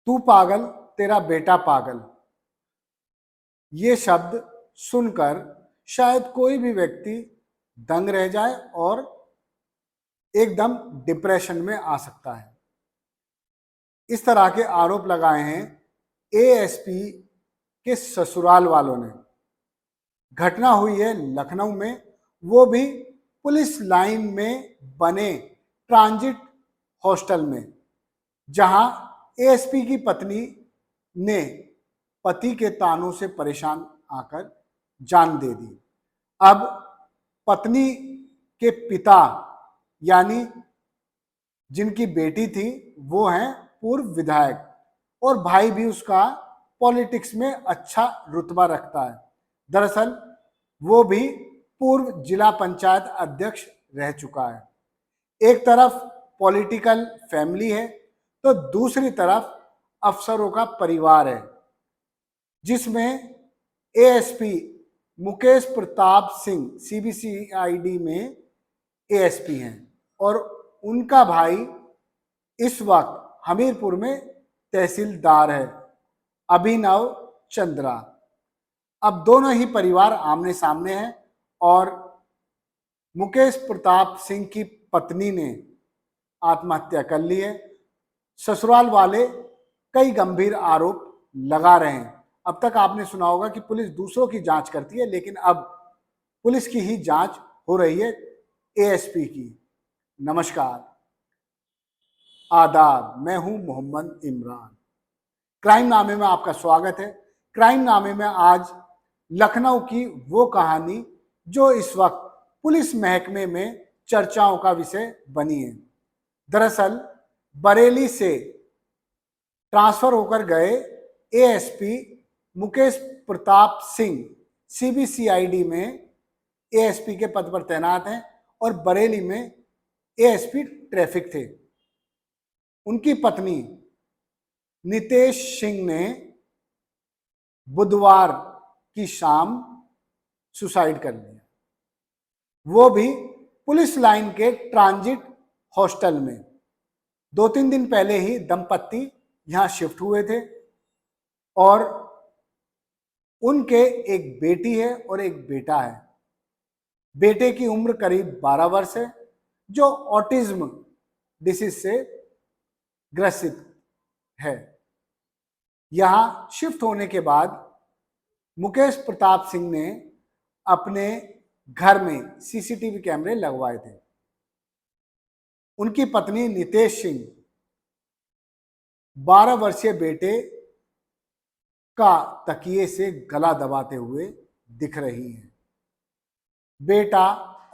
तू पागल तेरा बेटा पागल, ये शब्द सुनकर शायद कोई भी व्यक्ति दंग रह जाए और एकदम डिप्रेशन में आ सकता है। इस तरह के आरोप लगाए हैं एएसपी के ससुराल वालों ने। घटना हुई है लखनऊ में, वो भी पुलिस लाइन में बने ट्रांजिट हॉस्टल में, जहां एएसपी की पत्नी ने पति के तानों से परेशान आकर जान दे दी। अब पत्नी के पिता यानी जिनकी बेटी थी वो हैं पूर्व विधायक, और भाई भी उसका पॉलिटिक्स में अच्छा रुतबा रखता है। दरअसल वो भी पूर्व जिला पंचायत अध्यक्ष रह चुका है। एक तरफ पॉलिटिकल फैमिली है तो दूसरी तरफ अफसरों का परिवार है, जिसमें एएसपी मुकेश प्रताप सिंह सीबीसीआईडी में एएसपी हैं और उनका भाई इस वक्त हमीरपुर में तहसीलदार है, अभिनव चंद्रा। अब दोनों ही परिवार आमने सामने हैं और मुकेश प्रताप सिंह की पत्नी ने आत्महत्या कर ली है। ससुराल वाले कई गंभीर आरोप लगा रहे हैं। अब तक आपने सुना होगा कि पुलिस दूसरों की जांच करती है, लेकिन अब पुलिस की ही जांच हो रही है, एएसपी की। नमस्कार, आदाब, मैं हूं मोहम्मद इमरान। क्राइम नामे में आपका स्वागत है। क्राइम नामे में आज लखनऊ की वो कहानी जो इस वक्त पुलिस महकमे में चर्चाओं का विषय बनी है। दरअसल बरेली से ट्रांसफर होकर गए एएसपी मुकेश प्रताप सिंह सीबीसीआईडी में एएसपी के पद पर तैनात हैं और बरेली में एएसपी ट्रैफिक थे। उनकी पत्नी नितेश सिंह ने बुधवार की शाम सुसाइड कर लिया, वो भी पुलिस लाइन के ट्रांजिट हॉस्टल में। 2-3 दिन पहले ही दंपत्ति यहां शिफ्ट हुए थे और उनके एक बेटी है और एक बेटा है। बेटे की उम्र करीब 12 वर्ष है, जो ऑटिज्म डिसीज से ग्रसित है। यहां शिफ्ट होने के बाद मुकेश प्रताप सिंह ने अपने घर में सीसीटीवी कैमरे लगवाए थे। उनकी पत्नी नितेश सिंह 12 वर्षीय बेटे का तकिए से गला दबाते हुए दिख रही है। बेटा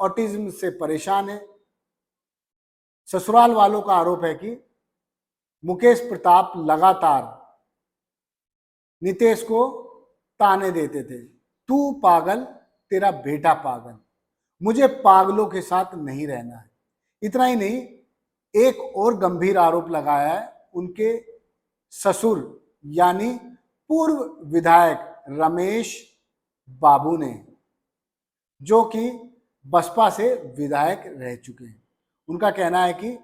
ऑटिज्म से परेशान है। ससुराल वालों का आरोप है कि मुकेश प्रताप लगातार नितेश को ताने देते थे, तू पागल तेरा बेटा पागल, मुझे पागलों के साथ नहीं रहना है। इतना ही नहीं, एक और गंभीर आरोप लगाया है उनके ससुर यानी पूर्व विधायक रमेश बाबू ने, जो कि बसपा से विधायक रह चुके हैं। उनका कहना है कि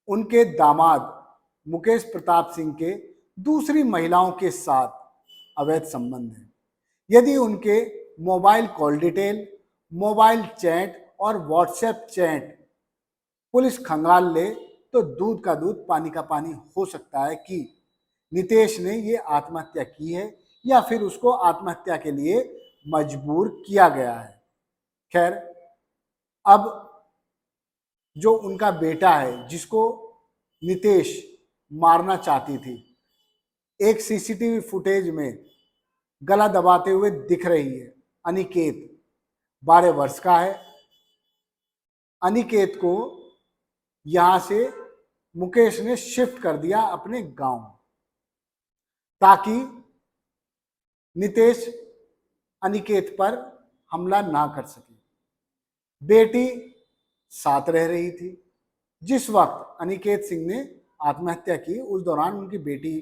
उनके दामाद मुकेश प्रताप सिंह के दूसरी महिलाओं के साथ अवैध संबंध है। यदि उनके mobile call detail, mobile chat और व्हाट्सएप चैट पुलिस खंगाल ले तो दूध का दूध पानी का पानी हो सकता है कि नितेश ने ये आत्महत्या की है या फिर उसको आत्महत्या के लिए मजबूर किया गया है। खैर, अब जो उनका बेटा है जिसको नितेश मारना चाहती थी, एक सीसीटीवी फुटेज में गला दबाते हुए दिख रही है। अनिकेत 12 वर्ष का है। अनिकेत को यहां से मुकेश ने शिफ्ट कर दिया अपने गांव, ताकि नितेश अनिकेत पर हमला ना कर सके। बेटी साथ रह रही थी। जिस वक्त अनिकेत सिंह ने आत्महत्या की, उस दौरान उनकी बेटी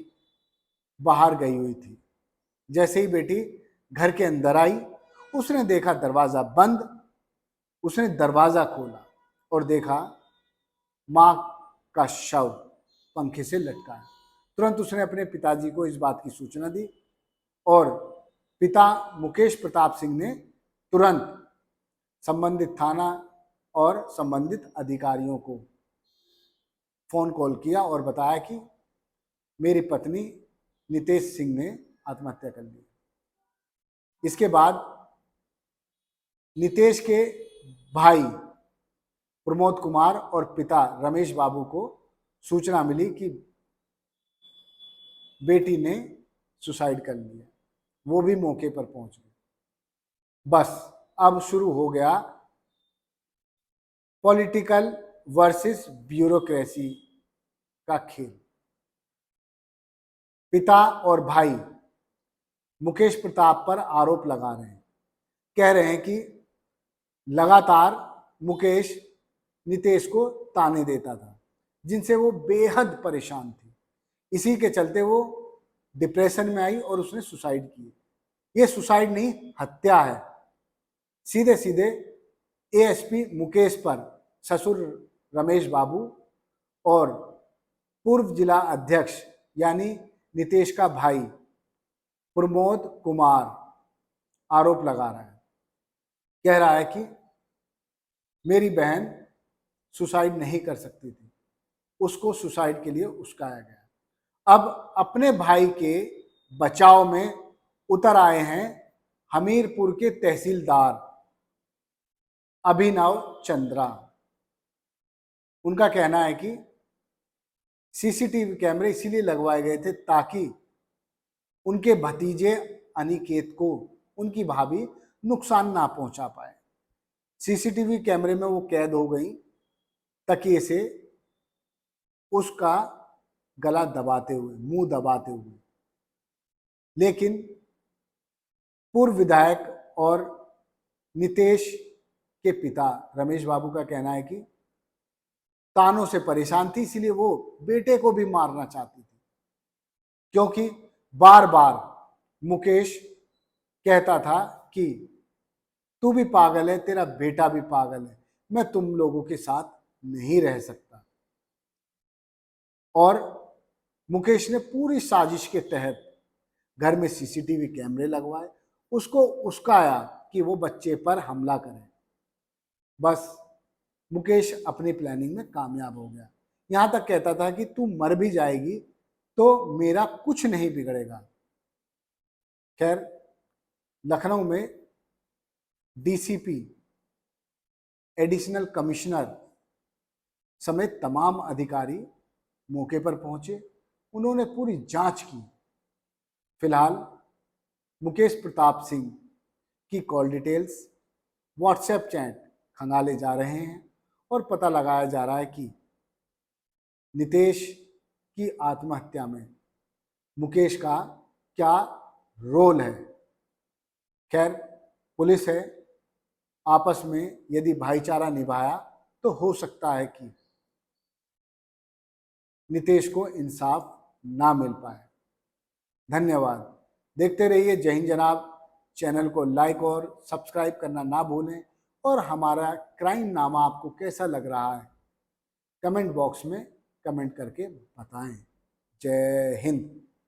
बाहर गई हुई थी। जैसे ही बेटी घर के अंदर आई, उसने देखा दरवाजा बंद। उसने दरवाजा खोला और देखा मां का शव पंखे से लटका है। तुरंत उसने अपने पिताजी को इस बात की सूचना दी और पिता मुकेश प्रताप सिंह ने तुरंत संबंधित थाना और संबंधित अधिकारियों को फोन कॉल किया और बताया कि मेरी पत्नी नितेश सिंह ने आत्महत्या कर ली। इसके बाद नितेश के भाई प्रमोद कुमार और पिता रमेश बाबू को सूचना मिली कि बेटी ने सुसाइड कर लिया। वो भी मौके पर पहुंच गए। बस अब शुरू हो गया पॉलिटिकल वर्सेस ब्यूरोक्रेसी का खेल। पिता और भाई मुकेश प्रताप पर आरोप लगा रहे हैं, कह रहे हैं कि लगातार मुकेश नितेश को ताने देता था, जिनसे वो बेहद परेशान थी। इसी के चलते वो डिप्रेशन में आई और उसने सुसाइड की। ये सुसाइड नहीं, हत्या है। सीधे सीधे एएसपी मुकेश पर ससुर रमेश बाबू और पूर्व जिला अध्यक्ष यानी नितेश का भाई प्रमोद कुमार आरोप लगा रहा है। कह रहा है कि मेरी बहन सुसाइड नहीं कर सकती थी, उसको सुसाइड के लिए उस्काया गया। अब अपने भाई के बचाव में उतर आए हैं हमीरपुर के तहसीलदार अभिनव चंद्रा। उनका कहना है कि सीसीटीवी कैमरे इसीलिए लगवाए गए थे ताकि उनके भतीजे अनिकेत को उनकी भाभी नुकसान ना पहुंचा पाए। सीसीटीवी कैमरे में वो कैद हो गई तकिए से उसका गला दबाते हुए, मुंह दबाते हुए। लेकिन पूर्व विधायक और नितेश के पिता रमेश बाबू का कहना है कि तानों से परेशान थी, इसलिए वो बेटे को भी मारना चाहती थी, क्योंकि बार बार मुकेश कहता था कि तू भी पागल है, तेरा बेटा भी पागल है, मैं तुम लोगों के साथ नहीं रह सकता। और मुकेश ने पूरी साजिश के तहत घर में सीसीटीवी कैमरे लगवाए, उसको उस्काया कि वो बच्चे पर हमला करे। बस मुकेश अपनी प्लानिंग में कामयाब हो गया। यहां तक कहता था कि तू मर भी जाएगी तो मेरा कुछ नहीं बिगड़ेगा। खैर, लखनऊ में डीसीपी, एडिशनल कमिश्नर समेत तमाम अधिकारी मौके पर पहुंचे। उन्होंने पूरी जांच की। फिलहाल मुकेश प्रताप सिंह की कॉल डिटेल्स, व्हाट्सएप चैट खंगाले जा रहे हैं और पता लगाया जा रहा है कि नितेश की आत्महत्या में मुकेश का क्या रोल है। खैर, पुलिस है, आपस में यदि भाईचारा निभाया तो हो सकता है कि नितेश को इंसाफ ना मिल पाए। धन्यवाद। देखते रहिए जय हिंद जनाब। चैनल को लाइक और सब्सक्राइब करना ना भूलें और हमारा क्राइम नामा आपको कैसा लग रहा है कमेंट बॉक्स में कमेंट करके बताएं। जय हिंद।